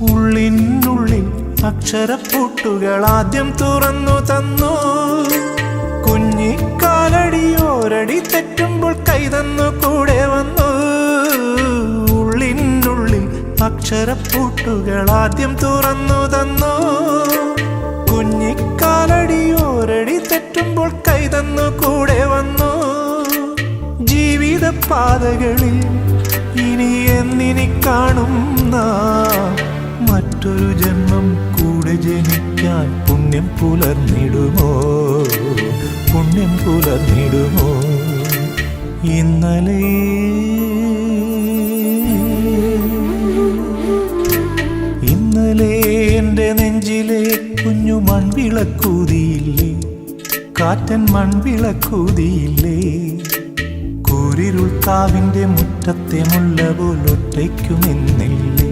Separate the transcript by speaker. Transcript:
Speaker 1: ഉള്ളിനുള്ളിൽ അക്ഷരപ്പൂട്ടുകൾ ആദ്യം തുറന്നു തന്നു. കുഞ്ഞിക്കാലടിയോരടി തെറ്റുമ്പോൾ കൈതന്നു കൂടെ വന്നു. ഉള്ളിനുള്ളിൽ അക്ഷരപ്പൂട്ടുകൾ ആദ്യം തുറന്നു തന്നു. കുഞ്ഞിക്കാലടിയോരടി തെറ്റുമ്പോൾ കൈതന്നു കൂടെ വന്നു. ജീവിത പാതകളിൽ ഇനി എന്നിനി കാണുന്ന മറ്റൊരു ജന്മം കൂടെ ജനിക്കാൻ പുണ്യം പുലർന്നിടുമോ, പുണ്യം പുലർന്നിടുമോ? ഇന്നലെ എൻ്റെ നെഞ്ചിലെ കുഞ്ഞു മൺവിളക്കൂതിയില്ലേ, കാറ്റൻ മൺവിളക്കൂതിയില്ലേ? കൂരിരുൾ കാവിൻ്റെ മുറ്റത്തെ മുല്ല പോലൊറ്റയ്ക്കുമെന്നില്ലേ?